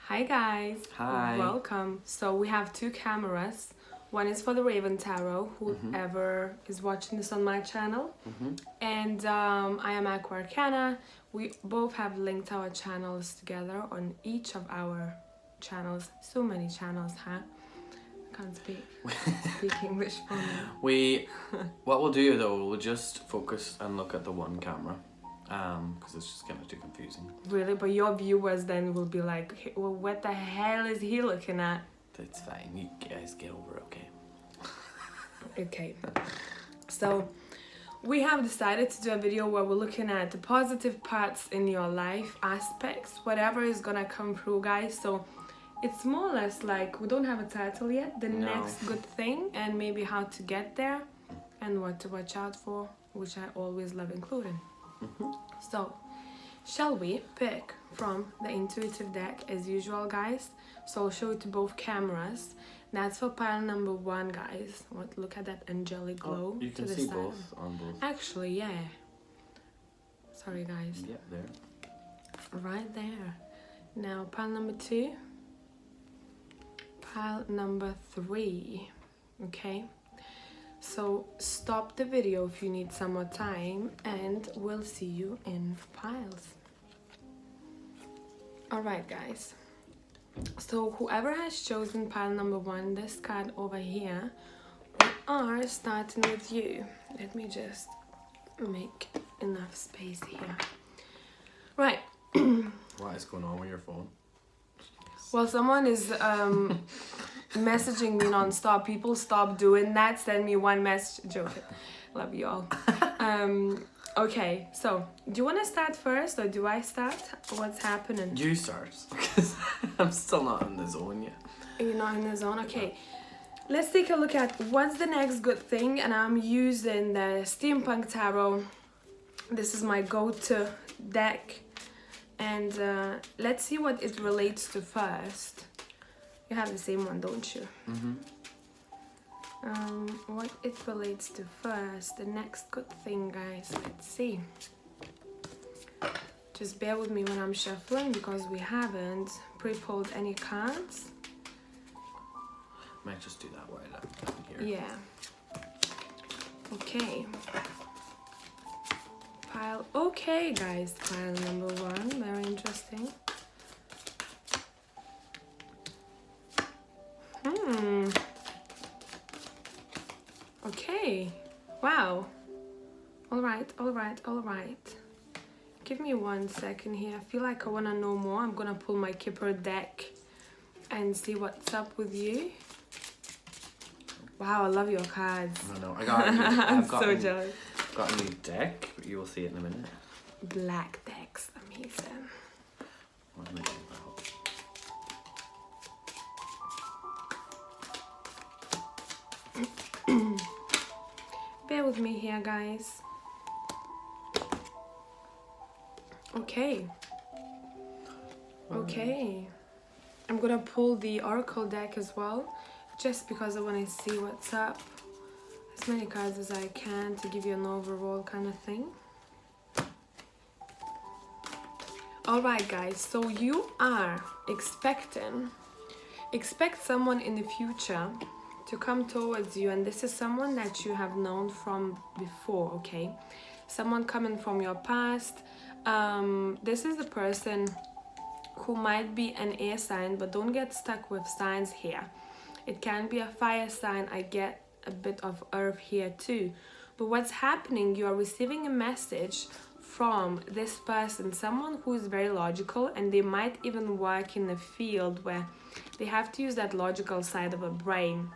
Hi guys. Hi. Welcome. So we have two cameras. One is for the Raven Tarot, whoever is watching this on my channel. And I am Aqua Arcana. We both have linked our channels together on each of our channels. So many channels, huh? I can't speak English for me. What we'll do though, we'll just focus and look at the one camera, because it's just kind of too confusing. Really? But your viewers then will be like, well, what the hell is he looking at? It's fine. You guys get over it, okay? Okay. So we have decided to do a video where we're looking at the positive parts in your life, aspects, whatever is gonna come through, guys. So it's more or less like we don't have a title yet. The next good thing, and maybe how to get there and what to watch out for, which I always love including. So shall we pick from the intuitive deck as usual, guys? So I'll show it to both cameras. That's for pile number 1, guys. Look at that angelic glow. You can to the see side. both on both. Actually, yeah. Sorry, guys. Yeah, there. Right there. Now, pile number 2. Pile number 3. Okay. So stop the video if you need some more time, and we'll see you in piles. Alright, guys. So whoever has chosen pile number 1, this card over here, we are starting with you. Let me just make enough space here. Right. What is going on with your phone? Well, someone is messaging me non-stop. People stop doing that. Send me one message. Joking. Love you all. Okay, so do you want to start first or do I start? What's happening? You start, because I'm still not in the zone yet. You're not in the zone? Okay. Let's take a look at what's the next good thing. And I'm using the Steampunk Tarot. This is my go-to deck. And let's see what it relates to first. You have the same one, don't you? What it relates to first. The next good thing, guys. Let's see. Just bear with me when I'm shuffling because we haven't pre-pulled any cards. Might just do that while I'm here. Yeah. Okay. Pile. Okay, guys. Pile number 1. Very interesting. Okay. Wow. All right. Give me 1 second here. I feel like I want to know more. I'm going to pull my Kipper deck and see what's up with you. Wow, I love your cards. No, I'm so jealous. I've got a new deck, but you will see it in a minute. Black decks. Amazing. What am I doing about? Bear with me here, guys. Okay. I'm gonna pull the Oracle deck as well, just because I want to see what's up. As many cards as I can to give you an overall kind of thing. Alright, guys, so you are expect someone in the future to come towards you, and this is someone that you have known from before, okay? Someone coming from your past. This is the person who might be an air sign, but don't get stuck with signs here. It can be a fire sign. I get a bit of earth here too. But what's happening, you are receiving a message from this person, someone who is very logical, and they might even work in a field where they have to use that logical side of a brain.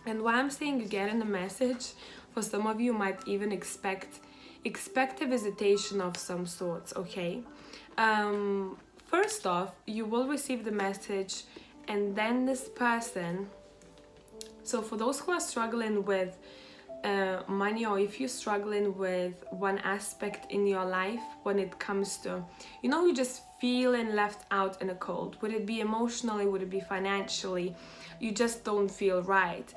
And why I'm saying you get in a message, for some of you might even expect a visitation of some sorts, okay? First off, you will receive the message, and then this person, so for those who are struggling with money, or if you're struggling with one aspect in your life when it comes to, you just feeling left out in the cold. Would it be emotionally? Would it be financially? You just don't feel right.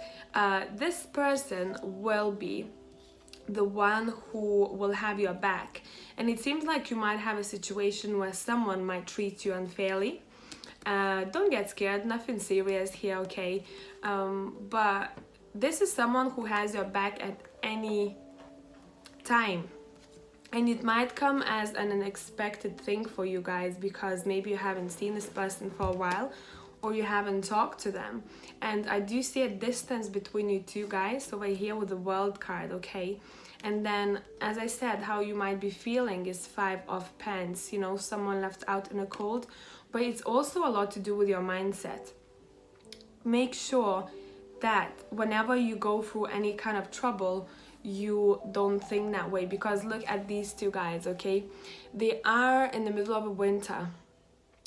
This person will be the one who will have your back. And it seems like you might have a situation where someone might treat you unfairly. Don't get scared, nothing serious here, okay? But this is someone who has your back at any time. And it might come as an unexpected thing for you guys, because maybe you haven't seen this person for a while, or you haven't talked to them. And I do see a distance between you two guys over here with the World card, okay? And then, as I said, how you might be feeling is 5 of Pence, you know, someone left out in the cold. But it's also a lot to do with your mindset. Make sure that whenever you go through any kind of trouble, you don't think that way. Because look at these two guys, okay? They are in the middle of a winter,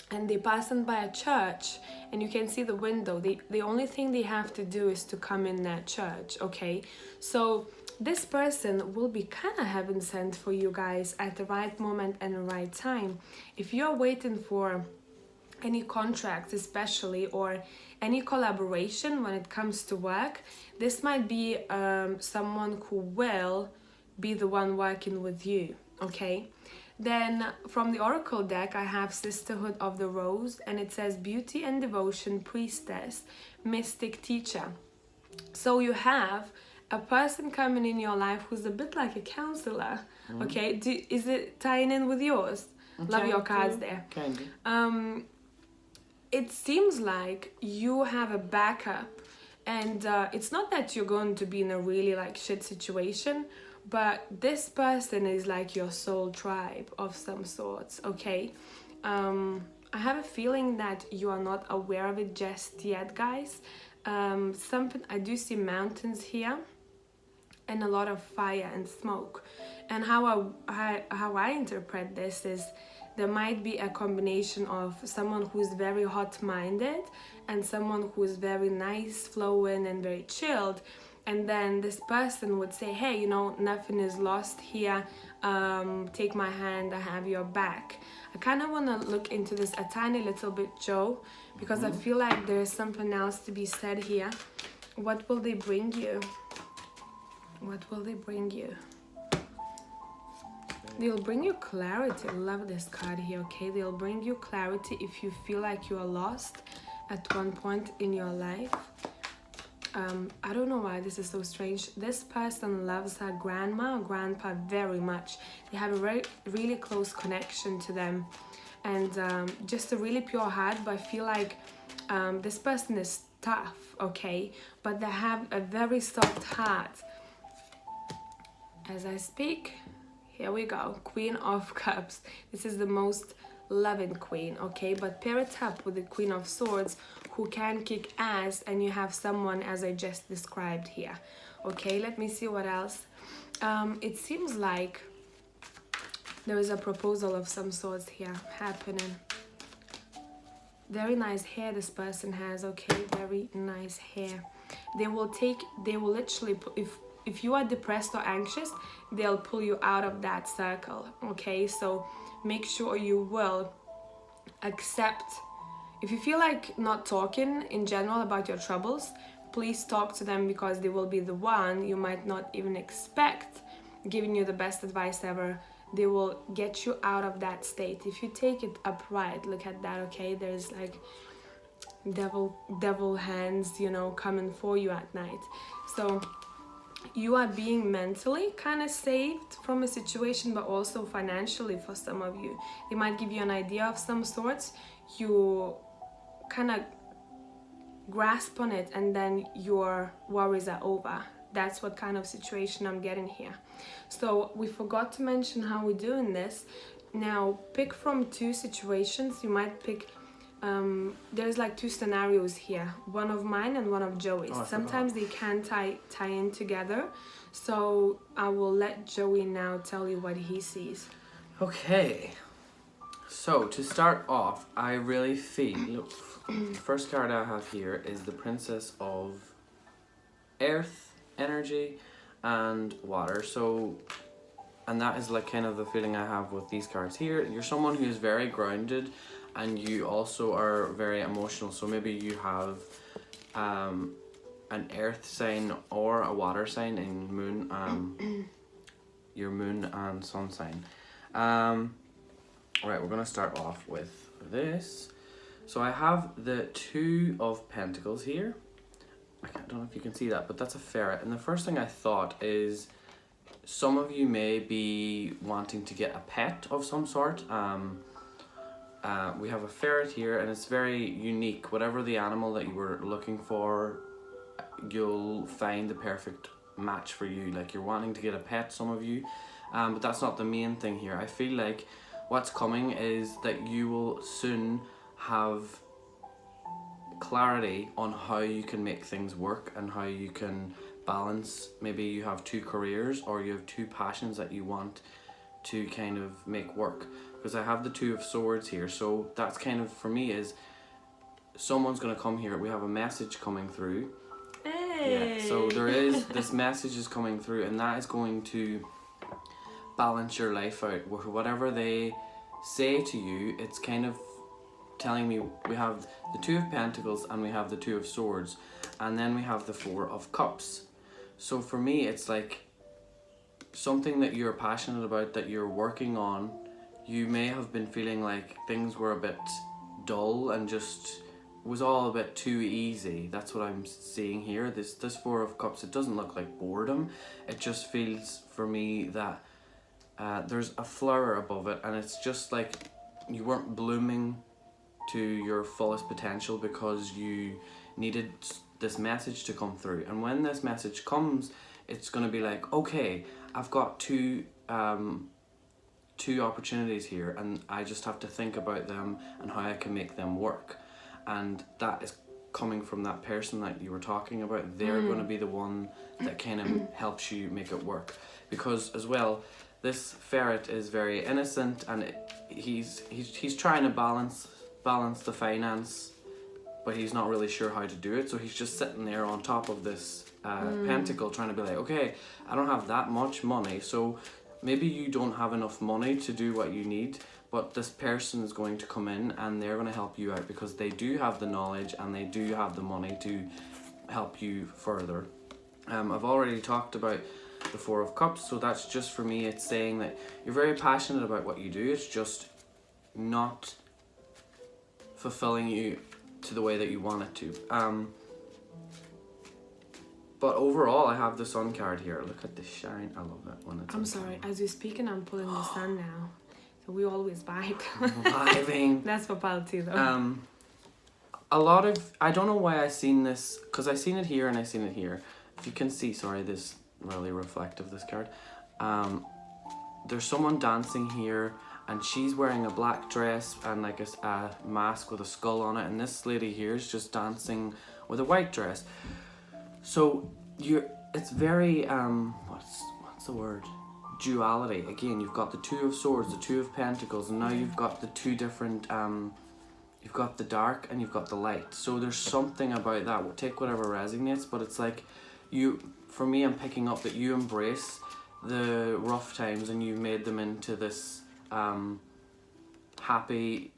and they passing by a church, and you can see the window. The only thing they have to do is to come in that church, okay? So this person will be kind of heaven sent for you guys at the right moment and the right time. If you're waiting for any contracts especially, or any collaboration when it comes to work, this might be someone who will be the one working with you, okay? Then from the Oracle deck, I have Sisterhood of the Rose, and it says beauty and devotion, priestess, mystic teacher. So you have a person coming in your life who's a bit like a counselor, okay? Is it tying in with yours? Love your cards there. Kind It seems like you have a backup, and it's not that you're going to be in a really like shit situation, but this person is like your soul tribe of some sorts, okay? I have a feeling that you are not aware of it just yet, guys. Something, I do see mountains here, and a lot of fire and smoke. And how I interpret this is, there might be a combination of someone who's very hot-minded and someone who's very nice, flowing, and very chilled. And then this person would say, hey, you know, nothing is lost here. Take my hand, I have your back. I kind of want to look into this a tiny little bit, Joe, because I feel like there's something else to be said here. What will they bring you? What will they bring you? They'll bring you clarity. I love this card here, okay? They'll bring you clarity if you feel like you are lost at one point in your life. I don't know why this is so strange. This person loves her grandma or grandpa very much. They have a really close connection to them, and just a really pure heart. But I feel like this person is tough, okay? But they have a very soft heart. As I speak, here we go, Queen of Cups. This is the most loving queen, okay? But pair it up with the Queen of Swords, who can kick ass, and you have someone as I just described here, okay? Let me see what else. It seems like there is a proposal of some sorts here happening. Very nice hair this person has, okay? Very nice hair. They will literally, if you are depressed or anxious, they'll pull you out of that circle, okay? So make sure you will accept. If you feel like not talking in general about your troubles, please talk to them, because they will be the one you might not even expect giving you the best advice ever. They will get you out of that state. If you take it upright, look at that, okay? There's like devil hands, you know, coming for you at night. So you are being mentally kind of saved from a situation, but also financially for some of you. They might give you an idea of some sorts. You kind of grasp on it, and then your worries are over. That's what kind of situation I'm getting here. So we forgot to mention how we're doing this. Now pick from 2 situations. You might pick, there's like 2 scenarios here, one of mine and one of Joey's. Sometimes they can tie in together. So I will let Joey now tell you what he sees. Okay. So to start off, I really feel, the first card I have here is the Princess of Earth energy and water. So, and that is like kind of the feeling I have with these cards here. You're someone who is very grounded, and you also are very emotional. So maybe you have an earth sign or a water sign in moon, your moon and sun sign. Alright, we're gonna start off with this. So I have the Two of Pentacles here. I don't know if you can see that, but that's a ferret. And the first thing I thought is some of you may be wanting to get a pet of some sort. We have a ferret here, and it's very unique. Whatever the animal that you were looking for, you'll find the perfect match for you. Like, you're wanting to get a pet, some of you, but that's not the main thing here. I feel like what's coming is that you will soon have clarity on how you can make things work and how you can balance. Maybe you have two careers, or you have two passions that you want to kind of make work, because I have the Two of Swords here. So that's kind of, for me, is someone's going to come here. We have a message coming through. Hey. Yeah, so there is this message is coming through, and that is going to balance your life out. Whatever they say to you, it's kind of telling me. We have the Two of Pentacles and we have the Two of Swords, and then we have the Four of Cups. So for me, it's like something that you're passionate about, that you're working on. You may have been feeling like things were a bit dull and just was all a bit too easy. That's what I'm seeing here. This Four of Cups, it doesn't look like boredom. It just feels for me that there's a flower above it, and it's just like you weren't blooming to your fullest potential because you needed this message to come through. And when this message comes, it's going to be like, okay, I've got two opportunities here, and I just have to think about them and how I can make them work. And that is coming from that person that you were talking about. They're going to be the one that kind of helps you make it work. Because as well, this ferret is very innocent, and he's trying to balance the finance, but he's not really sure how to do it. So he's just sitting there on top of this pentacle, trying to be like, okay, I don't have that much money, so maybe you don't have enough money to do what you need, but this person is going to come in and they're going to help you out, because they do have the knowledge and they do have the money to help you further. I've already talked about the Four of Cups, so that's just, for me, it's saying that you're very passionate about what you do. It's just not fulfilling you to the way that you want it to. But overall, I have the Sun card here. Look at the shine. I love it when it's. I'm sorry. As you're speaking, I'm pulling the sun now. So we always vibe. Vibing. That's for Pal too, though. A lot of, I don't know why I seen this, because I seen it here and I seen it here. If you can see, sorry, this really reflective, this card. There's someone dancing here, and she's wearing a black dress and like a mask with a skull on it, and this lady here is just dancing with a white dress. So it's very what's the word? Duality. Again, you've got the Two of Swords, the Two of Pentacles, and now you've got the two different you've got the dark and you've got the light. So there's something about that. Take whatever resonates, but it's like for me, I'm picking up that you embrace the rough times and you've made them into this happy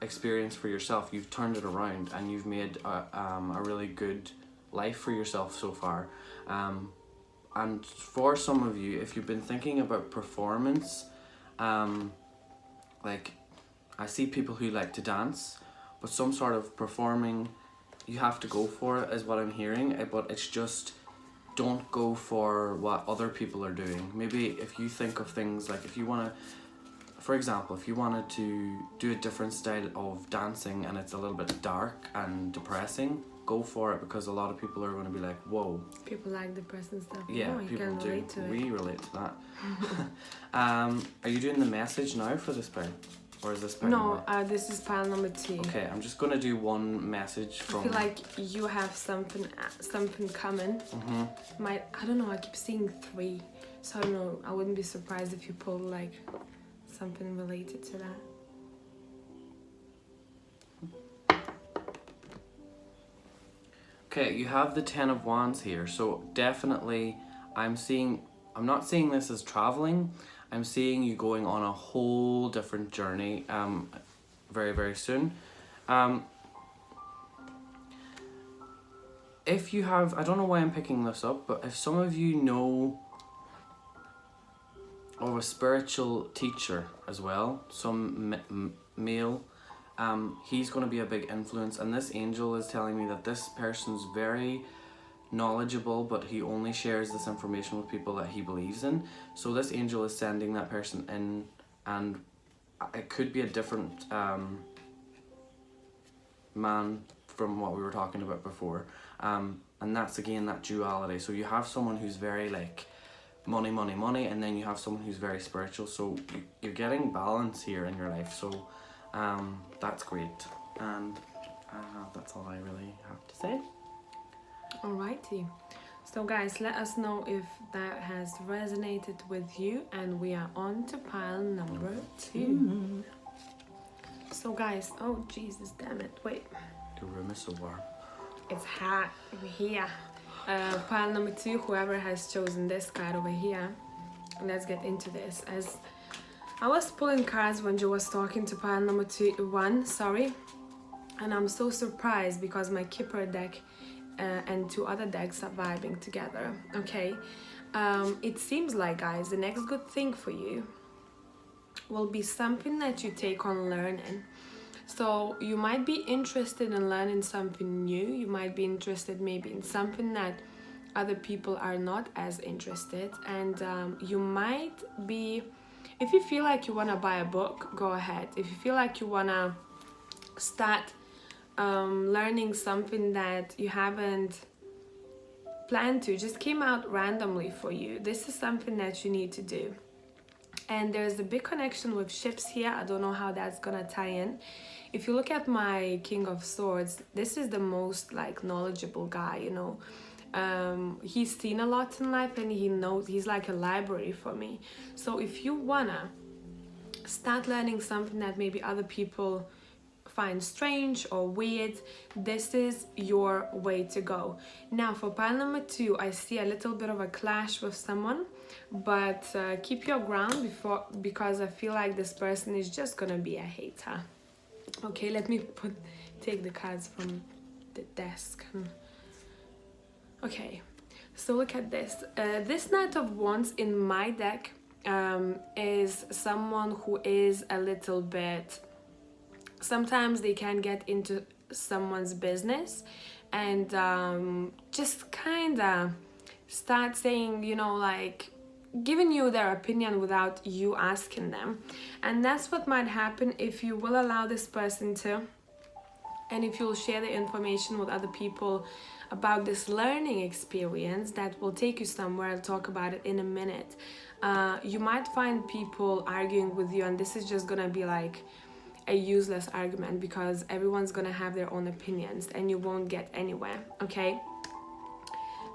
experience for yourself. You've turned it around and you've made a really good life for yourself so far. And for some of you, if you've been thinking about performance, like I see people who like to dance, but some sort of performing, you have to go for it, is what I'm hearing. But it's just, don't go for what other people are doing. Maybe if you think of things like, if you want to, for example, if you wanted to do a different style of dancing and it's a little bit dark and depressing, go for it, because a lot of people are going to be like, whoa. People like depressing stuff. Yeah, oh, you people can do. relate to it. We relate to that. Are you doing the message now for this pile? Or is this pile? No, this is pile number 2. Okay, I'm just going to do one message from... I feel like you have something coming. I don't know, I keep seeing 3. So I don't know, I wouldn't be surprised if you pulled like something related to that. Okay, you have the 10 of Wands here, so definitely I'm not seeing this as traveling. I'm seeing you going on a whole different journey very, very soon. If you have, I don't know why I'm picking this up, but if some of you know of a spiritual teacher as well, some male, he's going to be a big influence, and this angel is telling me that this person's very knowledgeable, but he only shares this information with people that he believes in. So this angel is sending that person in, and it could be a different man from what we were talking about before, and that's again that duality. So you have someone who's very like money, money, money, and then you have someone who's very spiritual. So you're getting balance here in your life. So that's great, and that's all I really have to say. Alrighty. So guys, let us know if that has resonated with you, and we are on to pile number 2. So guys, oh Jesus, damn it, wait. The room is so warm. It's hot over here. Pile number 2, whoever has chosen this card over here, let's get into this. As I was pulling cards when Joe was talking to pile number 1, sorry, and I'm so surprised because my Kipper deck and 2 other decks are vibing together. Okay, it seems like, guys, the next good thing for you will be something that you take on learning. So you might be interested in learning something new. You might be interested maybe in something that other people are not as interested, and you might be, if you feel like you want to buy a book, go ahead. If you feel like you want to start learning something that you haven't planned to, just came out randomly for you, this is something that you need to do. And there's a big connection with ships here. I don't know how that's gonna tie in. If you look at my King of Swords, this is the most like knowledgeable guy, you know. He's seen a lot in life, and he knows, he's like a library for me. So if you wanna start learning something that maybe other people find strange or weird, this is your way to go. Now for pile number 2, I see a little bit of a clash with someone, but keep your ground because I feel like this person is just gonna be a hater. Okay, let me take the cards from the desk. Okay, so look at this. This Knight of Wands in my deck is someone who is a little bit, sometimes they can get into someone's business and just kind of start saying, you know, like giving you their opinion without you asking them. And that's what might happen if you will allow this person to, and if you'll share the information with other people about this learning experience that will take you somewhere. I'll talk about it in a minute. You might find people arguing with you, and this is just gonna be like a useless argument because everyone's gonna have their own opinions and you won't get anywhere. Okay,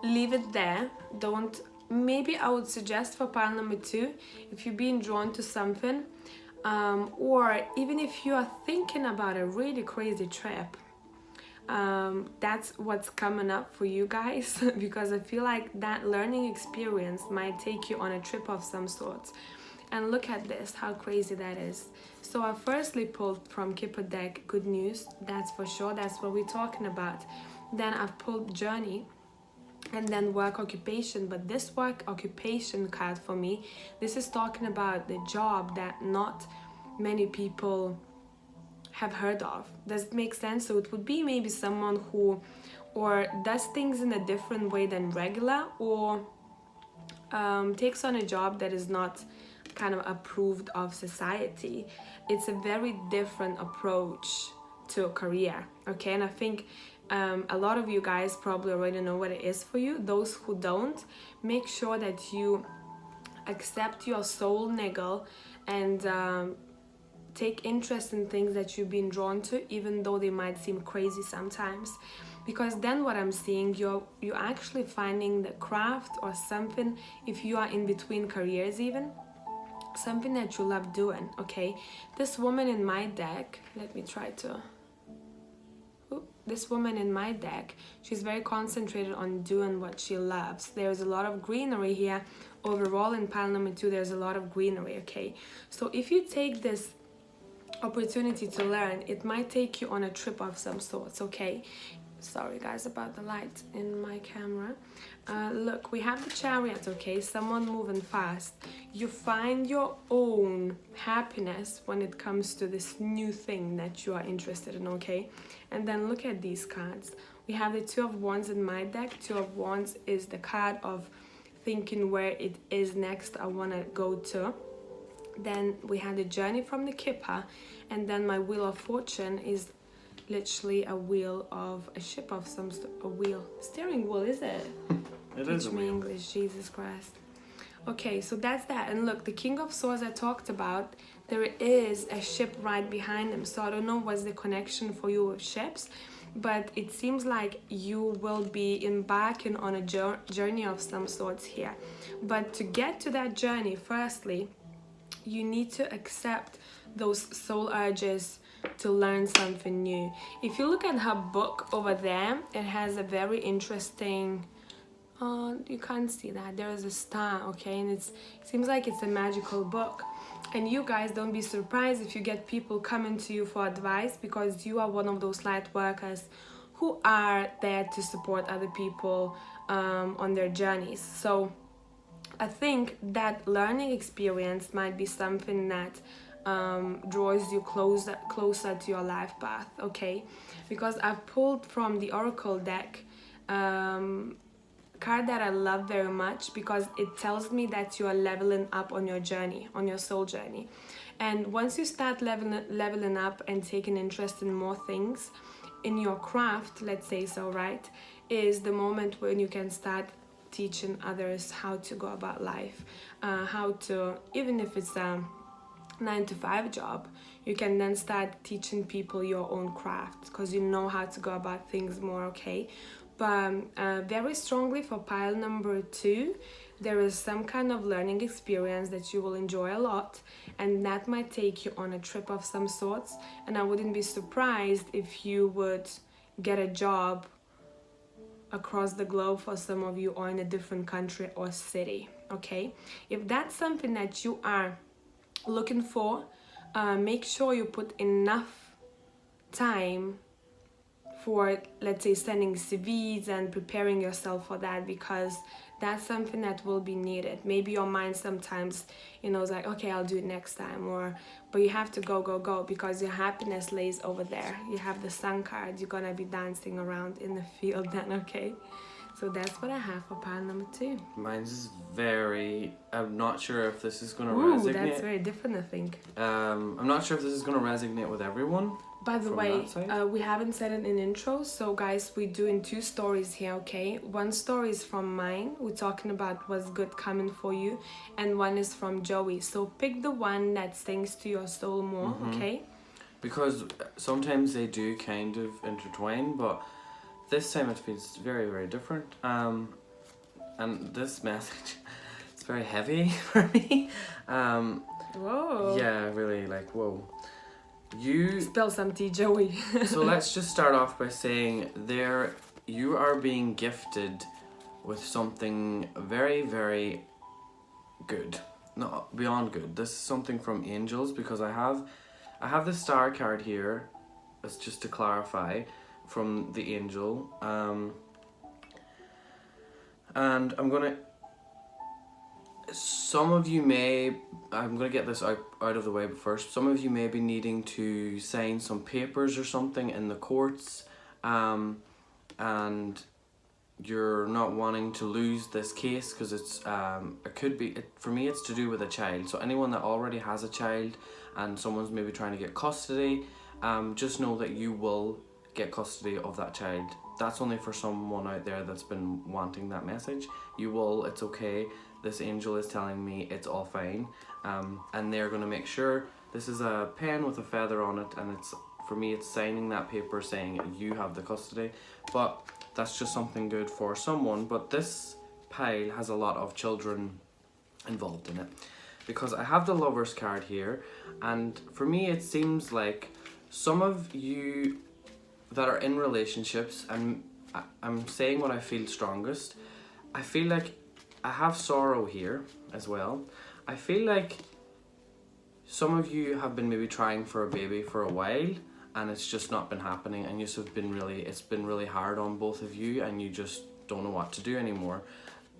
leave it there. Don't, maybe I would suggest for pile number 2, if you're being drawn to something, or even if you are thinking about a really crazy trip, that's what's coming up for you guys because I feel like that learning experience might take you on a trip of some sort. And look at this, how crazy that is. So I firstly pulled from Kipper deck good news, that's for sure, that's what we're talking about. Then I've pulled journey, and then work occupation. But this work occupation card for me, this is talking about the job that not many people have heard of. Does it make sense? So it would be maybe someone who or does things in a different way than regular, or takes on a job that is not kind of approved of society. It's a very different approach to a career. Okay, and I think a lot of you guys probably already know what it is for you. Those who don't, make sure that you accept your soul niggle and take interest in things that you've been drawn to, even though they might seem crazy sometimes. Because then what I'm seeing, you're actually finding the craft or something, if you are in between careers even, something that you love doing. Okay, this woman in my deck, let me try to, this woman in my deck, she's very concentrated on doing what she loves. There's a lot of greenery here. Overall in pile number 2, there's a lot of greenery. Okay, so if you take this opportunity to learn, it might take you on a trip of some sorts. Okay, Sorry guys about the light in my camera. Look, we have the Chariot, okay? Someone moving fast. You find your own happiness when it comes to this new thing that you are interested in, okay? And then look at these cards. We have the Two of Wands in my deck. Two of Wands is the card of thinking where it is next I want to go to. Then we had the Journey from the Kipper, and then my Wheel of Fortune is literally a wheel of a ship of some a wheel, steering wheel, is it? It Teach is a me wheel. English, Jesus Christ. Okay, so that's that. And look, the King of Swords I talked about, there is a ship right behind him. So I don't know what's the connection for you with ships, but it seems like you will be embarking on a journey of some sorts here. But to get to that journey, firstly, you need to accept those soul urges to learn something new. If you look at her book over there, it has a very interesting, you can't see that, there is a star, okay, and it seems like it's a magical book. And you guys, don't be surprised if you get people coming to you for advice, because you are one of those light workers who are there to support other people on their journeys. So I think that learning experience might be something that draws you closer to your life path, okay? Because I've pulled from the Oracle deck card that I love very much, because it tells me that you are leveling up on your journey, on your soul journey. And once you start leveling up and taking interest in more things in your craft, let's say so, right, is the moment when you can start teaching others how to go about life, how to, even if it's a 9-to-5 job, you can then start teaching people your own craft, because you know how to go about things more, okay? But very strongly for pile number 2, there is some kind of learning experience that you will enjoy a lot, and that might take you on a trip of some sorts. And I wouldn't be surprised if you would get a job across the globe for some of you, or in a different country or city, okay? If that's something that you are looking for, make sure you put enough time for, let's say, sending CVs and preparing yourself for that, because that's something that will be needed. Maybe your mind sometimes, is like, okay, I'll do it next time, but you have to go, because your happiness lays over there. You have the Sun card, you're gonna be dancing around in the field then, okay? So that's what I have for pile number 2. Mine's is very, I'm not sure if this is going to Ooh, resonate. that's very different, I think. I'm not sure if this is going to resonate with everyone. By the from way, that side. we haven't said it in intro, so guys, we're doing 2 stories here, okay? One story is from mine, we're talking about what's good coming for you, and one is from Joey. So pick the one that sings to your soul more, okay? Because sometimes they do kind of intertwine, but this time it feels very, very different. And this message, it's very heavy for me. Whoa. Yeah, really, like, whoa. You Spill some tea, Joey. So let's just start off by saying you are being gifted with something very, very good. No, beyond good. This is something from angels, because I have the star card here. That's just to clarify, from the angel. And I'm gonna get this out of the way, but first, some of you may be needing to sign some papers or something in the courts, and you're not wanting to lose this case, because for me it's to do with a child. So anyone that already has a child and someone's maybe trying to get custody, just know that you will get custody of that child. That's only for someone out there that's been wanting that message. You will, it's okay. This angel is telling me it's all fine, and they're going to make sure. This is a pen with a feather on it, and for me it's signing that paper saying you have the custody. But that's just something good for someone. But this pile has a lot of children involved in it, because I have the Lover's card here, and for me it seems like some of you that are in relationships, and I'm saying what I feel strongest, I feel like I have sorrow here as well. I feel like some of you have been maybe trying for a baby for a while, and it's just not been happening, and it's been really hard on both of you, and you just don't know what to do anymore.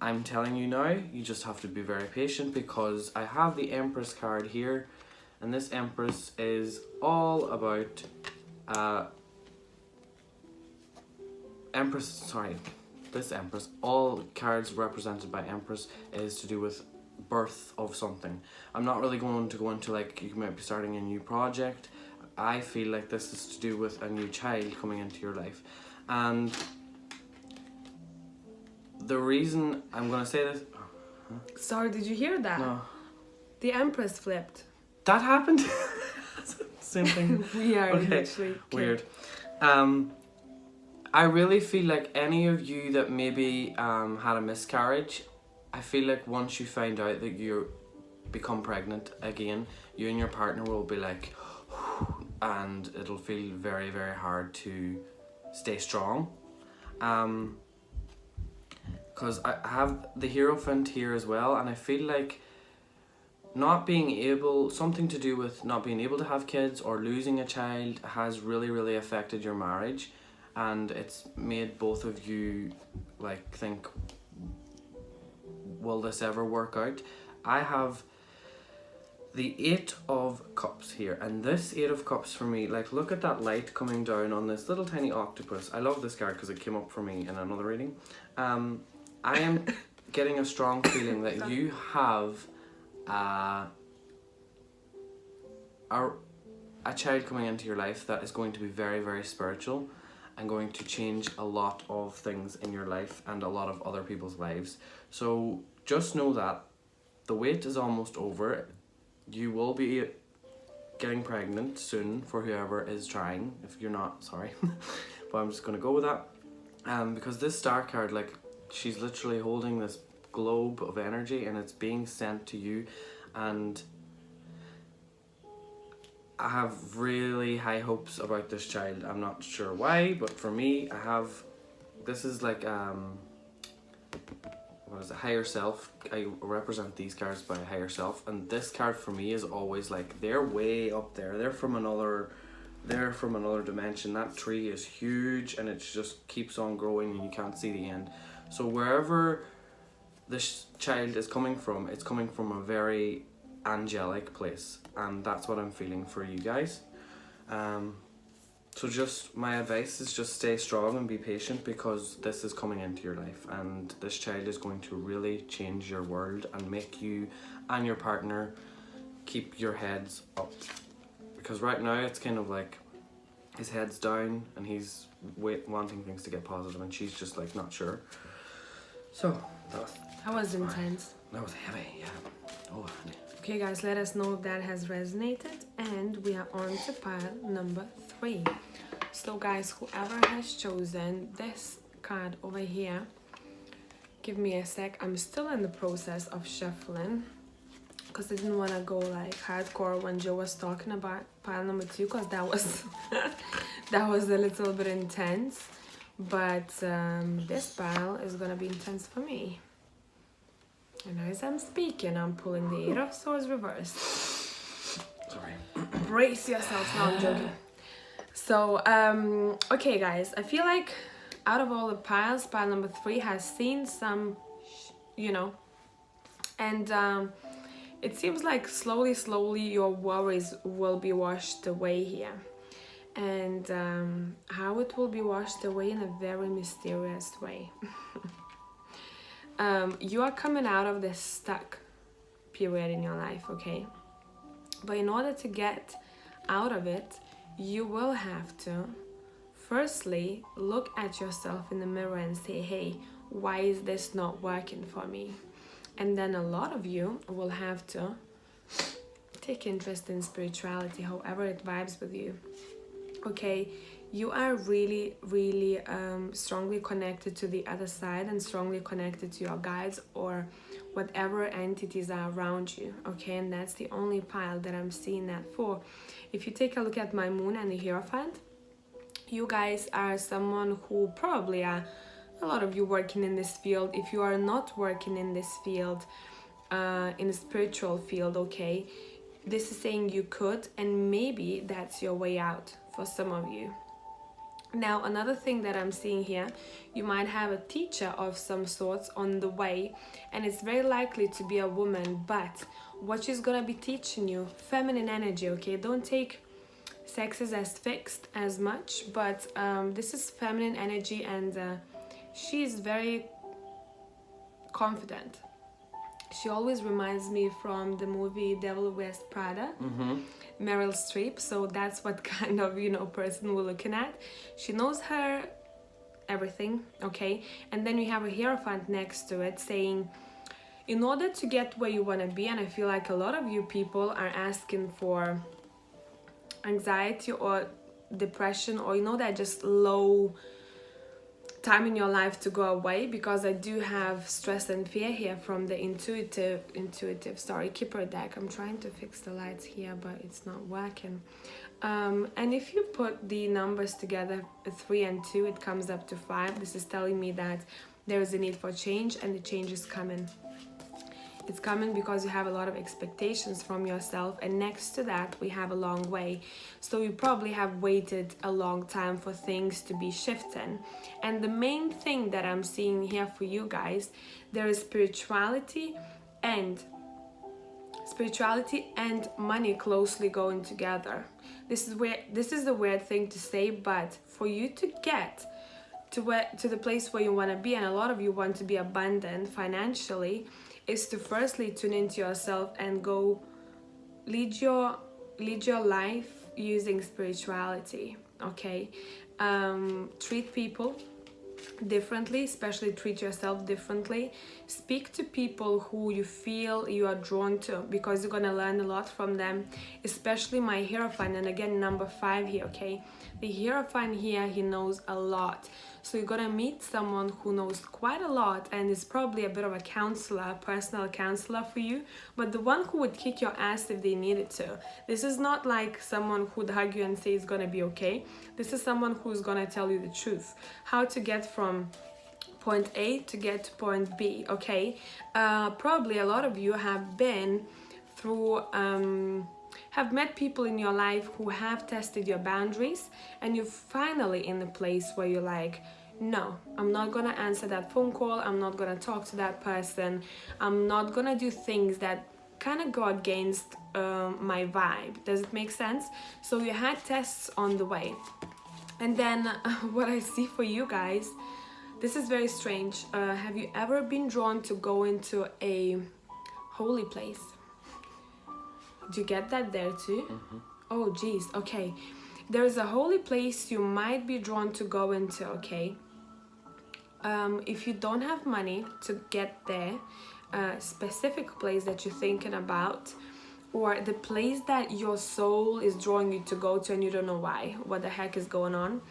I'm telling you now, you just have to be very patient, because I have the Empress card here, and this Empress is all about this Empress, all cards represented by Empress is to do with birth of something. I'm not really going to go into like you might be starting a new project. I feel like this is to do with a new child coming into your life. And the reason I'm going to say this... Sorry, did you hear that? No. The Empress flipped. That happened? Same thing. Weird, Okay. literally. Weird. I really feel like any of you that maybe had a miscarriage, I feel like once you find out that you become pregnant again, you and your partner will be like, and it'll feel very, very hard to stay strong. Because I have the Hierophant here as well, and I feel like something to do with not being able to have kids or losing a child has really, really affected your marriage, and it's made both of you like think, will this ever work out? I have the Eight of Cups here, and this Eight of Cups for me, like, look at that light coming down on this little tiny octopus. I love this card because it came up for me in another reading. I am getting a strong feeling that you have a child coming into your life that is going to be very, very spiritual and going to change a lot of things in your life and a lot of other people's lives. So just know that the wait is almost over. You will be getting pregnant soon for whoever is trying. If you're not, sorry. But I'm just going to go with that. Because this star card, like, she's literally holding this globe of energy and it's being sent to you, and I have really high hopes about this child. I'm not sure why, but for me, this is like what is it, higher self. I represent these cards by higher self, and this card for me is always like they're way up there. They're from another dimension. That tree is huge and it just keeps on growing and you can't see the end. So wherever this child is coming from, it's coming from a very angelic place, and that's what I'm feeling for you guys. So just my advice is just stay strong and be patient, because this is coming into your life and this child is going to really change your world and make you and your partner keep your heads up, because right now it's kind of like his head's down and he's wanting things to get positive and she's just like not sure. So That was intense. That was heavy, yeah. Oh, honey. Okay guys, let us know if that has resonated, and we are on to pile number 3. So guys, whoever has chosen this card over here, give me a sec. I'm still in the process of shuffling because I didn't want to go like hardcore when Joe was talking about pile number 2, because that was that was a little bit intense. But this pile is gonna be intense for me. And as I'm speaking, I'm pulling the Eight of Swords reversed. Sorry. Brace yourself. No, I'm joking. So, okay, guys. I feel like out of all the piles, pile number 3 has seen some, and it seems like slowly your worries will be washed away here. And how it will be washed away in a very mysterious way. You are coming out of this stuck period in your life, okay? But in order to get out of it, you will have to firstly look at yourself in the mirror and say, hey, why is this not working for me? And then a lot of you will have to take interest in spirituality, however it vibes with you. Okay, you are really, really strongly connected to the other side and strongly connected to your guides or whatever entities are around you, okay? And that's the only pile that I'm seeing that for. If you take a look at my moon and the Hierophant, you guys are someone who probably are, a lot of you working in this field. If you are not working in this field, in the spiritual field, okay, this is saying you could, and maybe that's your way out for some of you. Now, another thing that I'm seeing here, you might have a teacher of some sorts on the way, and it's very likely to be a woman, but what she's gonna be teaching you, feminine energy, okay? Don't take sexes as fixed as much, but this is feminine energy, and she's very confident. She always reminds me from the movie Devil Wears Prada. Meryl Streep, so that's what kind of, you know, person we're looking at. She knows her everything, okay? And then you have a hierophant next to it saying, in order to get where you want to be, and I feel like a lot of you people are asking for anxiety or depression, or, you know, that just low time in your life to go away, because I do have stress and fear here from the intuitive keeper deck. I'm trying to fix the lights here, but it's not working. And if you put the numbers together, 3 and 2, it comes up to 5. This is telling me that there is a need for change, and the change is coming. It's coming because you have a lot of expectations from yourself, and next to that we have a long way. So you probably have waited a long time for things to be shifting. And the main thing that I'm seeing here for you guys, there is spirituality and money closely going together. This is a weird thing to say, but for you to get to the place where you want to be, and a lot of you want to be abundant financially, is to firstly tune into yourself and go lead your life using spirituality, okay? Treat people differently, especially treat yourself differently. Speak to people who you feel you are drawn to, because you're gonna learn a lot from them, especially my hierophant. And again, number 5 here, okay? The hierophant here, he knows a lot. So you're gonna meet someone who knows quite a lot, and is probably a bit of a counselor, personal counselor for you, but the one who would kick your ass if they needed to. This is not like someone who'd hug you and say it's gonna be okay. This is someone who's gonna tell you the truth, how to get from point A to get to point B, okay? Probably a lot of you have been through have met people in your life who have tested your boundaries, and you're finally in a place where you're like, no, I'm not gonna answer that phone call, I'm not gonna talk to that person, I'm not gonna do things that kind of go against my vibe. Does it make sense? So you had tests on the way. And then what I see for you guys, this is very strange. Have you ever been drawn to go into a holy place? Do you get that there too? Oh geez, okay. There's a holy place you might be drawn to go into, okay? If you don't have money to get there, a specific place that you're thinking about, or the place that your soul is drawing you to go to and you don't know why, what the heck is going on,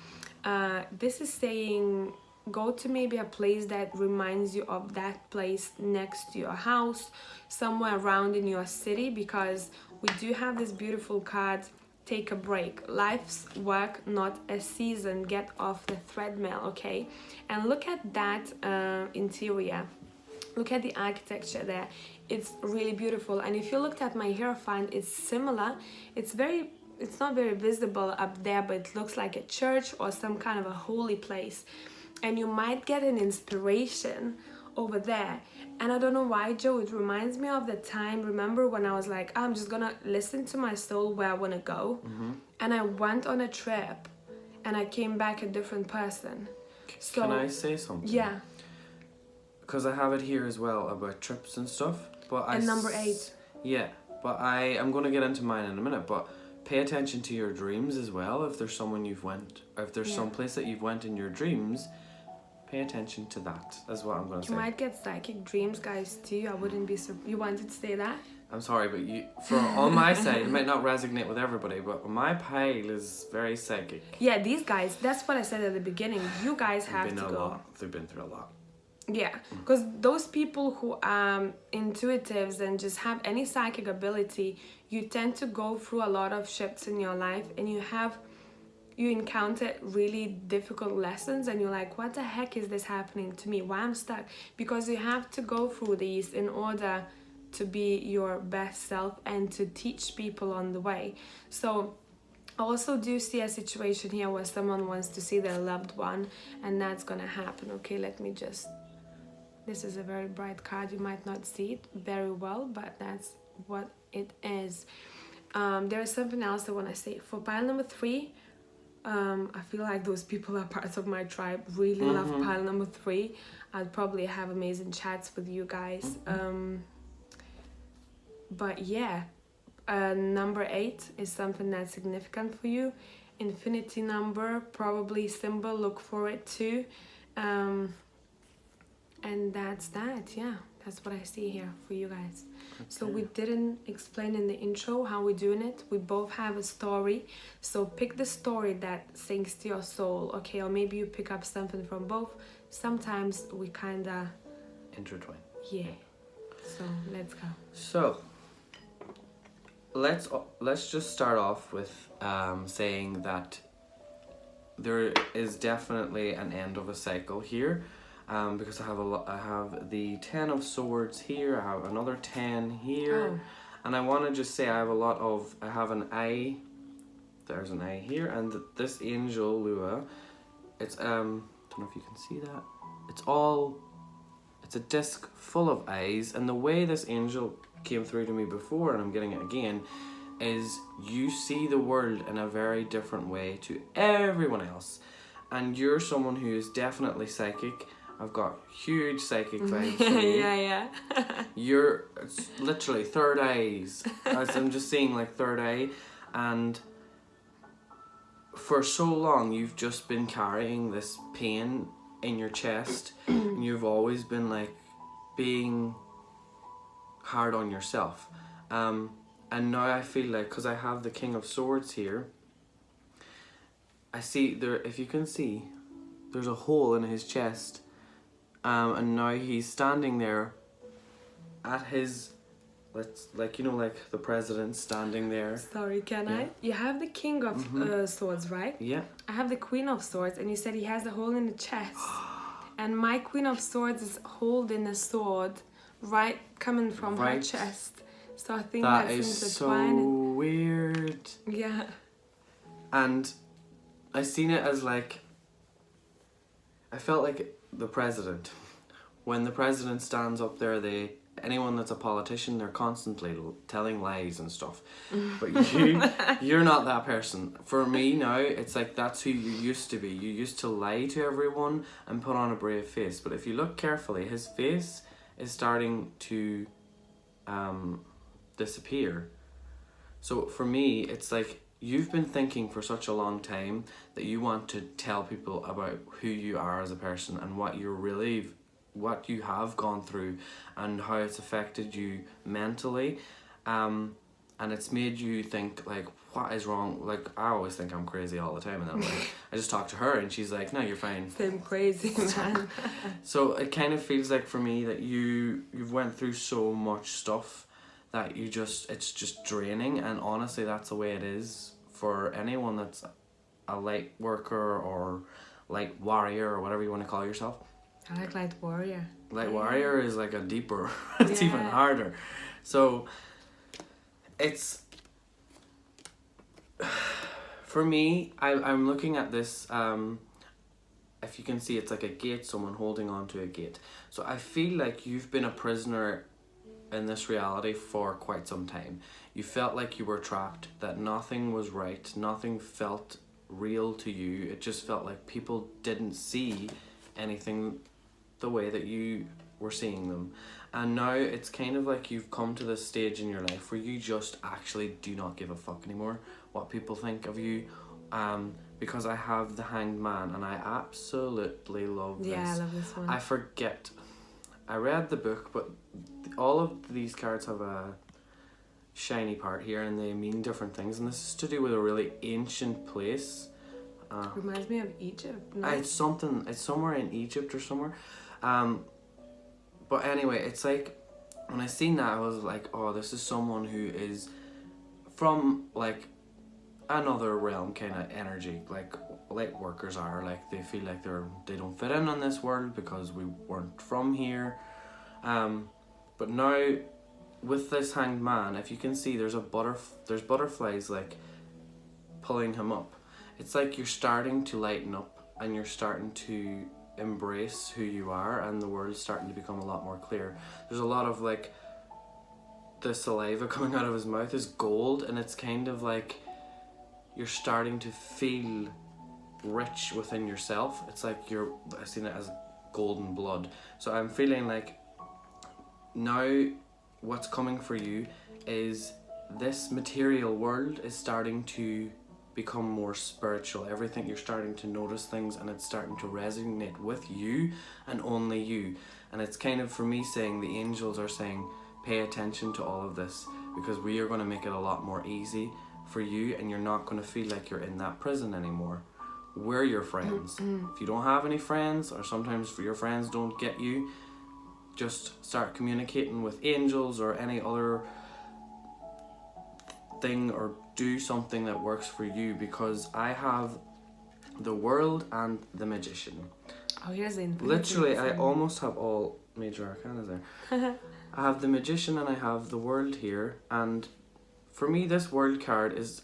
this is saying go to maybe a place that reminds you of that place next to your house, somewhere around in your city, because we do have this beautiful card, take a break. Life's work, not a season. Get off the treadmill, okay? And look at that interior. Look at the architecture there. It's really beautiful. And if you looked at my hierophant, it's similar. It's not very visible up there, but it looks like a church or some kind of a holy place. And you might get an inspiration over there. And I don't know why, Joe, it reminds me of the time, remember when I was like, I'm just gonna listen to my soul where I wanna go. And I went on a trip and I came back a different person. So, can I say something? Yeah. Because I have it here as well about trips and stuff. But and number 8. Yeah, but I'm going to get into mine in a minute, but pay attention to your dreams as well. If there's someone if there's some place that you've went in your dreams, pay attention to that. That's what I'm going to say. You might get psychic dreams, guys, too. I wouldn't be you wanted to say that? I'm sorry, but on my side, it might not resonate with everybody, but my pile is very psychic. Yeah, these guys, that's what I said at the beginning. You guys have to go. They've been through a lot. Yeah, because those people who are intuitives and just have any psychic ability, you tend to go through a lot of shifts in your life, and you encounter really difficult lessons, and you're like, what the heck is this happening to me? Why I'm stuck? Because you have to go through these in order to be your best self and to teach people on the way. So I also do see a situation here where someone wants to see their loved one, and that's gonna happen. Okay, let me just... This is a very bright card. You might not see it very well, but that's what it is. There is something else I want to say. For pile number 3, I feel like those people are part of my tribe. Really love pile number 3. I'd probably have amazing chats with you guys. But yeah, number 8 is something that's significant for you. Infinity number, probably symbol, look for it too. And that's that, yeah. That's what I see here for you guys. Okay. So we didn't explain in the intro how we're doing it. We both have a story. So pick the story that sings to your soul, okay? Or maybe you pick up something from both. Sometimes we kind of... intertwine. Yeah. So let's go. So let's just start off with saying that there is definitely an end of a cycle here. Because I have the 10 of swords here, I have another 10 here, and I want to just say I have an eye, there's an eye here, and this angel, Lua, it's, don't know if you can see that, it's a disc full of eyes, and the way this angel came through to me before, and I'm getting it again, is you see the world in a very different way to everyone else, and you're someone who is definitely psychic. I've got huge psychic vibes for you. Yeah. It's literally third eyes. As I'm just seeing like third eye. And for so long, you've just been carrying this pain in your chest. And you've always been like being hard on yourself. And now I feel like, because I have the King of Swords here, I see there, if you can see, there's a hole in his chest. And now he's standing there at his, like the president standing there. Sorry, can I? You have the King of Swords, right? Yeah. I have the Queen of Swords, and you said he has a hole in the chest. And my Queen of Swords is holding a sword right coming from her chest. So I think that's intertwined. That is so weird. Yeah. And I seen it as like, I felt like the president. When the president stands up there, anyone that's a politician, they're constantly telling lies and stuff. But you're not that person. For me now, it's like that's who you used to be. You used to lie to everyone and put on a brave face. But if you look carefully, his face is starting to disappear. So for me, it's like you've been thinking for such a long time that you want to tell people about who you are as a person and what you have gone through and how it's affected you mentally, and it's made you think like, what is wrong? Like, I always think I'm crazy all the time, and then I just talk to her and she's like, no, you're fine. Same crazy, man. So it kind of feels like for me that you've went through so much stuff that it's just draining, and honestly that's the way it is for anyone that's a light worker or light warrior or whatever you want to call yourself. I like light warrior. Light warrior is like a deeper, it's even harder. So it's, for me, I'm looking at this, if you can see, it's like a gate, someone holding on to a gate. So I feel like you've been a prisoner in this reality for quite some time. You felt like you were trapped, that nothing was right, nothing felt real to you. It just felt like people didn't see anything the way that you were seeing them. And now it's kind of like you've come to this stage in your life where you just actually do not give a fuck anymore what people think of you. Because I have the Hanged Man and I absolutely love this. Yeah, I love this one. I read the book, but all of these cards have a shiny part here and they mean different things, and this is to do with a really ancient place. Reminds me of Egypt. No? It's somewhere in Egypt or somewhere. But anyway, it's like when I seen that, I was like, oh, this is someone who is from like another realm kind of energy, like light workers are. Like they feel like they don't fit in this world because we weren't from here. But now with this Hanged Man, if you can see, there's butterflies like pulling him up. It's like you're starting to lighten up and you're starting to embrace who you are, and the world's starting to become a lot more clear. There's a lot of like, the saliva coming out of his mouth is gold, and it's kind of like you're starting to feel rich within yourself. It's like I've seen it as golden blood. So I'm feeling like now what's coming for you is this material world is starting to become more spiritual. Everything, you're starting to notice things, and it's starting to resonate with you and only you. And it's kind of, for me, saying the angels are saying, pay attention to all of this, because we are going to make it a lot more easy for you, and you're not going to feel like you're in that prison anymore. We're your friends. If you don't have any friends, or sometimes your friends don't get you, just start communicating with angels or any other thing, or do something that works for you, because I have the World and the Magician. Oh, here's the Infinity. Literally, I almost have all major arcana there. I have the Magician and I have the World here, and for me this World card is,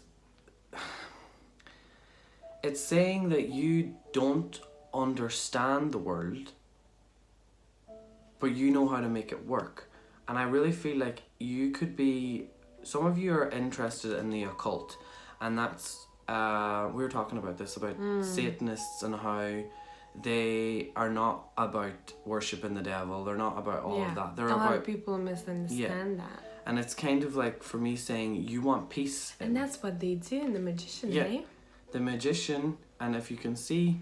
it's saying that you don't understand the world, but you know how to make it work. And I really feel like you could be, some of you are interested in the occult, and that's we were talking about this, about Satanists and how they are not about worshipping the devil. They're not about all of that. They're a about, lot of people misunderstand that. And it's kind of like, for me, saying you want peace. And that's what they do in the Magician, right? The Magician, and if you can see,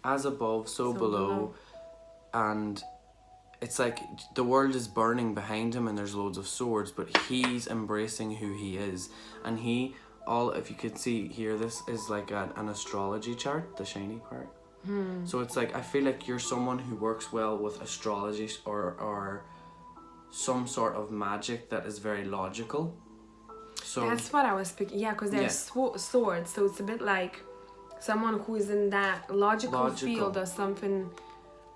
as above, so below. And it's like the world is burning behind him and there's loads of swords, but he's embracing who he is. And if you could see here, this is like an astrology chart, the shiny part. So it's like, I feel like you're someone who works well with astrology or some sort of magic that is very logical. So that's what I was speaking. Yeah, because there's swords, so it's a bit like someone who is in that logical field or something,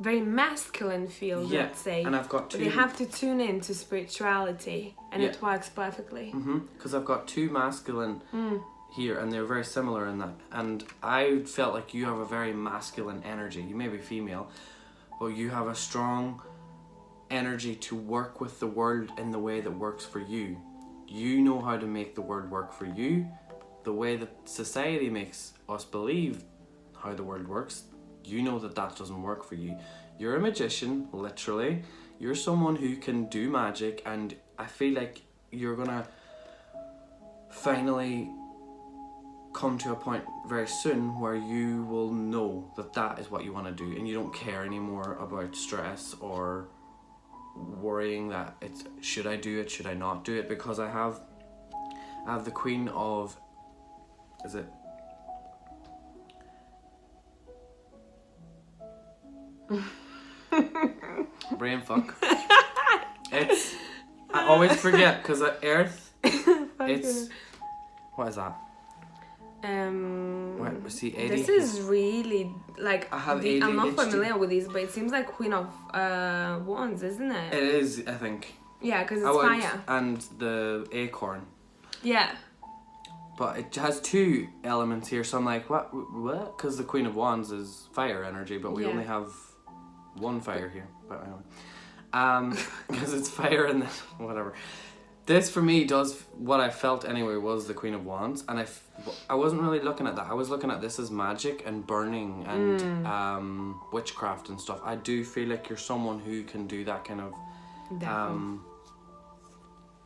very masculine field, let's say. And I've got two. But they have to tune in to spirituality, and it works perfectly. Because I've got two masculine here, and they're very similar in that. And I felt like you have a very masculine energy. You may be female, but you have a strong energy to work with the world in the way that works for you. You know how to make the world work for you. The way that society makes us believe how the world works, you know that doesn't work for you. You're a magician, literally. You're someone who can do magic, and I feel like you're gonna finally come to a point very soon where you will know that is what you want to do, and you don't care anymore about stress or worrying that it's, should I do it, should I not do it, because I have the Queen of, is it brain fuck. It's, I always forget, because Earth, it's, what is that? See, this is really like, I'm not familiar with these, but it seems like Queen of Wands, isn't it? It is, I think. Yeah, because it's fire. And the acorn. Yeah. But it has two elements here, so I'm like, what? Because the Queen of Wands is fire energy, but we only have one fire here. But anyway, because it's fire and then whatever. This for me does what I felt anyway was the Queen of Wands, and I wasn't really looking at that. I was looking at this as magic and burning and witchcraft and stuff. I do feel like you're someone who can do that kind of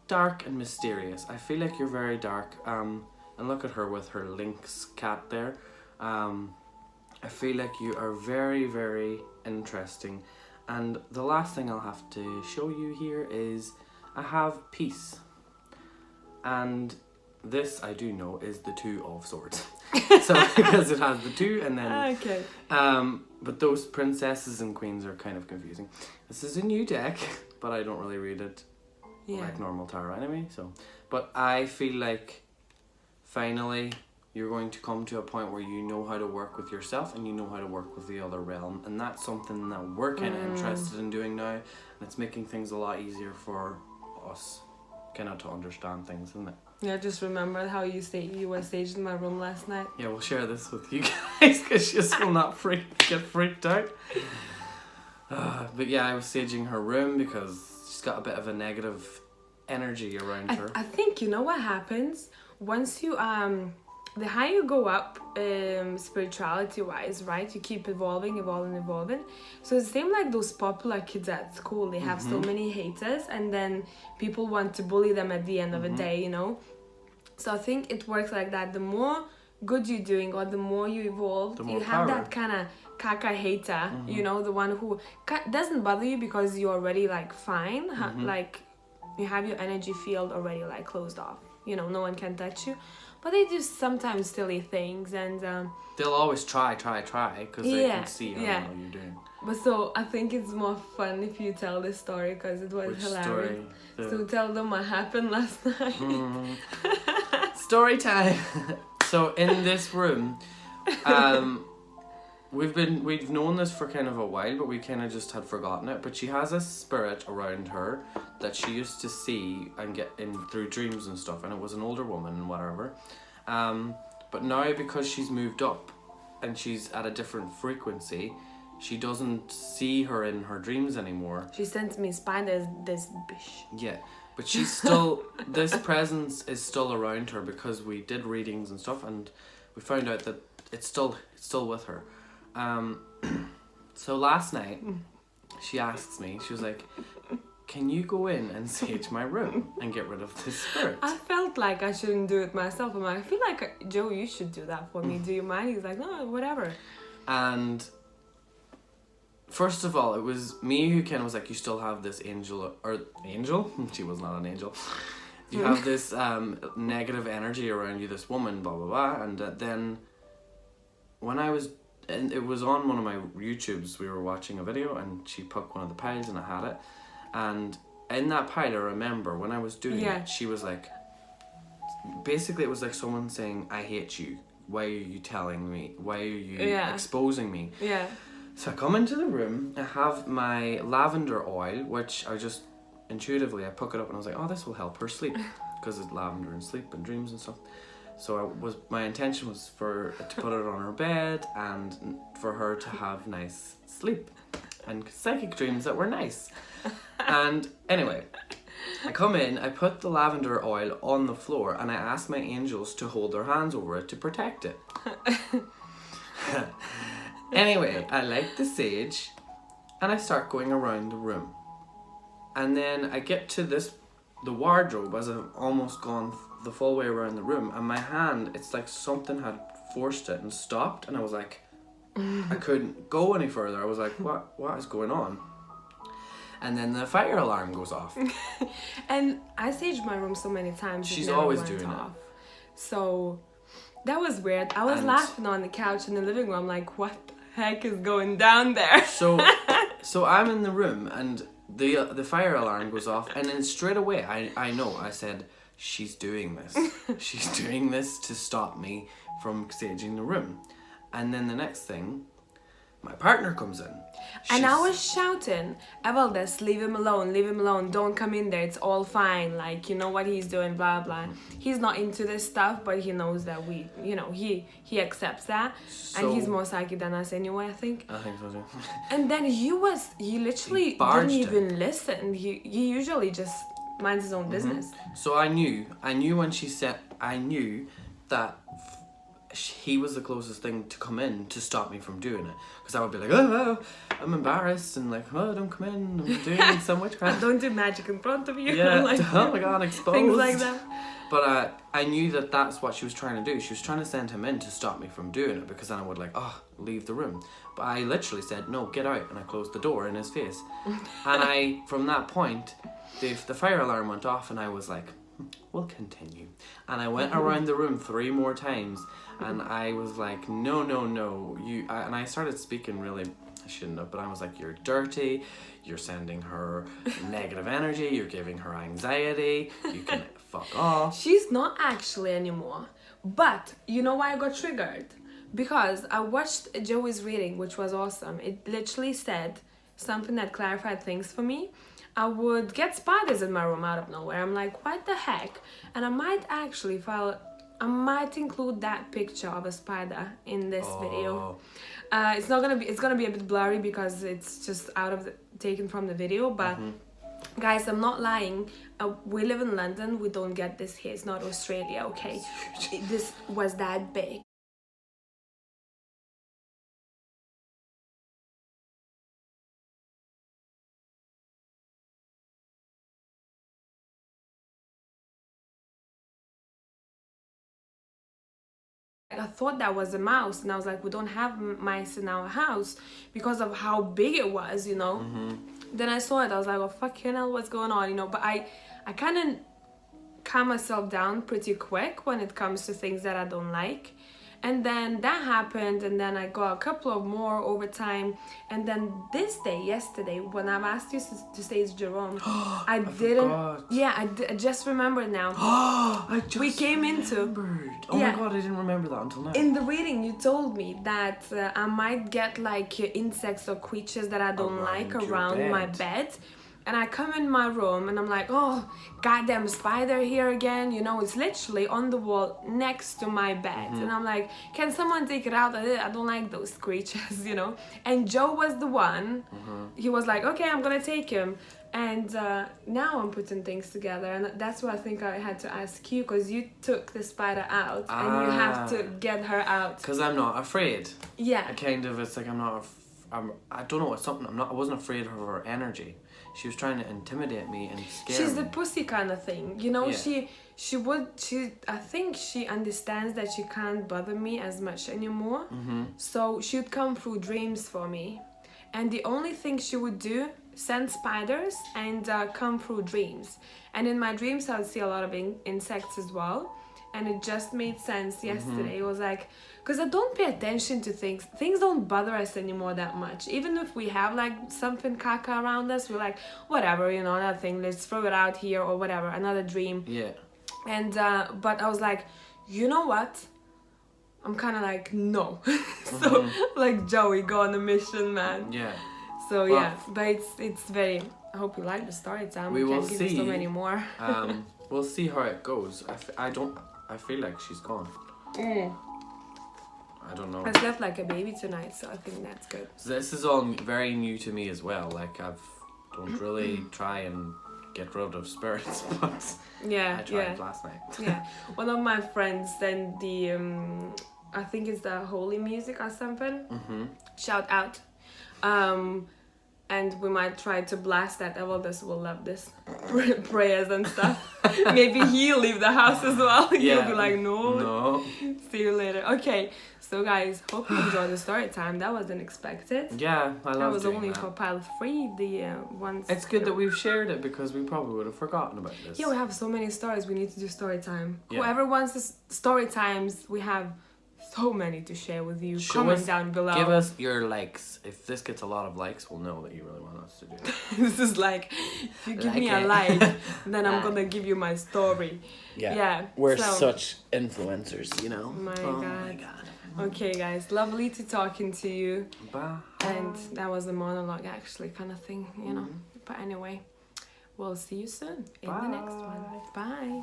dark and mysterious. I feel like you're very dark. And look at her with her lynx cat there. I feel like you are very, very interesting. And the last thing I'll have to show you here is I have peace. And this I do know is the Two of Swords. So because it has the two and then but those princesses and queens are kind of confusing. This is a new deck, but I don't really read it like normal tarot anyway. So but I feel like finally you're going to come to a point where you know how to work with yourself and you know how to work with the other realm, and that's something that we're kind of interested in doing now, and it's making things a lot easier for us kind of to understand things, isn't it? Yeah, I just remembered how you were staged in my room last night. Yeah, we'll share this with you guys because she just will not get freaked out. But yeah, I was staging her room because she's got a bit of a negative energy around her. I think you know what happens once you the higher you go up spirituality wise, right? You keep evolving. So it's the same like those popular kids at school. They have so many haters, and then people want to bully them at the end of the day, you know. So I think it works like that. The more good you're doing, or the more you evolve, you have that kind of caca hater, you know, the one who doesn't bother you because you're already like fine, like you have your energy field already like closed off. You know, no one can touch you. But they do sometimes silly things, and they'll always try because they can see how well you're doing. But so I think it's more fun if you tell this story because it was hilarious. So tell them what happened last night. Story time. So in this room, we've known this for kind of a while, but we kind of just had forgotten it. But she has a spirit around her that she used to see and get in through dreams and stuff, and it was an older woman and whatever. But now because she's moved up and she's at a different frequency, she doesn't see her in her dreams anymore. She sends me spiders, this bitch. Yeah, but she's still, this presence is still around her because we did readings and stuff, and we found out that it's still with her. So last night, she asks me, she was like, can you go in and sage my room and get rid of this spirit? I felt like I shouldn't do it myself. I'm like, I feel like, Joe, you should do that for me. Do you mind? He's like, no, whatever. And first of all, it was me who kind of was like, you still have this angel? She was not an angel. You have this negative energy around you, this woman, blah, blah, blah. And then when and it was on one of my YouTubes, we were watching a video and she put one of the piles and I had it. And in that pile, I remember when I was doing it, she was like, basically it was like someone saying, I hate you. Why are you telling me? Why are you exposing me? Yeah. So I come into the room, I have my lavender oil, which I just intuitively, I pick it up and I was like, oh, this will help her sleep. Because it's lavender and sleep and dreams and stuff. So my intention was to put it on her bed and for her to have nice sleep and psychic dreams that were nice. And anyway, I come in, I put the lavender oil on the floor and I ask my angels to hold their hands over it to protect it. Anyway, I light the sage and I start going around the room. And then I get to the wardrobe as I've almost gone the full way around the room, and my hand, it's like something had forced it and stopped, and I was like, I couldn't go any further. I was like, what is going on? And then the fire alarm goes off. And I saged my room so many times. She's always doing it. So that was weird. I was laughing on the couch in the living room, like, what the heck is going down there? So I'm in the room and the fire alarm goes off, and then straight away I know, I said, she's doing this. She's doing this to stop me from saging the room. And then the next thing, my partner comes in. And I was shouting, Evaldes, leave him alone, don't come in there, it's all fine, like, you know what he's doing, blah, blah. He's not into this stuff, but he knows that he accepts that. And he's more psychic than us anyway, I think. I think so too. And then he literally didn't even listen. He usually just minds his own business. So I knew when she said, I knew that he was the closest thing to come in to stop me from doing it, because I would be like, oh, I'm embarrassed, and like, oh, don't come in, I'm doing some witchcraft. Don't do magic in front of you. Yeah, like, oh my god, exposed. Things like that. But I knew that that's what she was trying to do. She was trying to send him in to stop me from doing it, because then I would like, leave the room. But I literally said, no, get out, and I closed the door in his face. And from that point, the fire alarm went off, and I was like, we'll continue. And I went around the room 3 more times, and I was like, no, and I started speaking really, I shouldn't have, but I was like, you're dirty, you're sending her negative energy, you're giving her anxiety, you can fuck off. She's not actually anymore. But you know why I got triggered? Because I watched Joey's reading, which was awesome. It literally said something that clarified things for me. I would get spiders in my room out of nowhere. I'm like, what the heck? And I might actually, I might include that picture of a spider in this video. It's gonna be a bit blurry because it's just taken from the video, but guys, I'm not lying. We live in London. We don't get this here. It's not Australia, okay? This was that big. I thought that was a mouse, and I was like, we don't have mice in our house because of how big it was, you know. Then I saw it, I was like, oh fucking hell, what's going on, you know. But I kind of calm myself down pretty quick when it comes to things that I don't like. And then that happened, and then I got a couple of more over time. And then yesterday, when I've asked you to say it's Jerome, I didn't. Forgot. Yeah, I just remembered now. We came remembered. Oh my god, I didn't remember that until now. In the reading, you told me that I might get like insects or creatures that I don't like around my bed. And I come in my room and I'm like, oh, goddamn spider here again. You know, it's literally on the wall next to my bed. And I'm like, can someone take it out? I don't like those creatures, you know. And Joe was the one. He was like, okay, I'm going to take him. And now I'm putting things together. And that's what I think I had to ask you, because you took the spider out and you have to get her out. Because I'm not afraid. Yeah. It's like I don't know, it's something, I wasn't afraid of her energy. She was trying to intimidate me and scare me. She's the pussy kind of thing, you know. Yeah. I think she understands that she can't bother me as much anymore. So she would come through dreams for me, and the only thing she would do, send spiders and come through dreams. And in my dreams I would see a lot of insects as well, and it just made sense yesterday. It was like, because I don't pay attention to things don't bother us anymore that much. Even if we have like something caca around us, we're like, whatever, you know, another thing, let's throw it out here, or whatever, another dream. Yeah. And but I was like, you know what, I'm kind of like, no. So like, Joey, go on a mission, man. Yeah. So well, yeah, but it's very, I hope you like the story time. We will see. Give you so many more. We'll see how it goes. I feel like she's gone. I don't know. I slept like a baby tonight, so I think that's good. So this is all very new to me as well. Like, don't really try and get rid of spirits, but I tried last night. Yeah, one of my friends sent the I think it's the holy music or something. Shout out. And we might try to blast that. Elders will love this. Prayers and stuff. Maybe he'll leave the house as well. You'll be like, no. See you later. Okay, so guys, hope you enjoyed the story time. That was unexpected. Yeah, I love it. That was only for pile 3. The ones. It's good that we've shared it, because we probably would have forgotten about this. Yeah, we have so many stories. We need to do story time. Yeah. Whoever wants the story times, we have so many to share with you. Comment down below. Give us your likes. If this gets a lot of likes, we'll know that you really want us to do it. This is like, if you give me a like, then I'm gonna give you my story. Yeah. We're such influencers, you know. My God. Okay, guys. Lovely to talking to you. Bye. And that was a monologue, actually, kind of thing, you know. But anyway, we'll see you soon in the next one. Bye.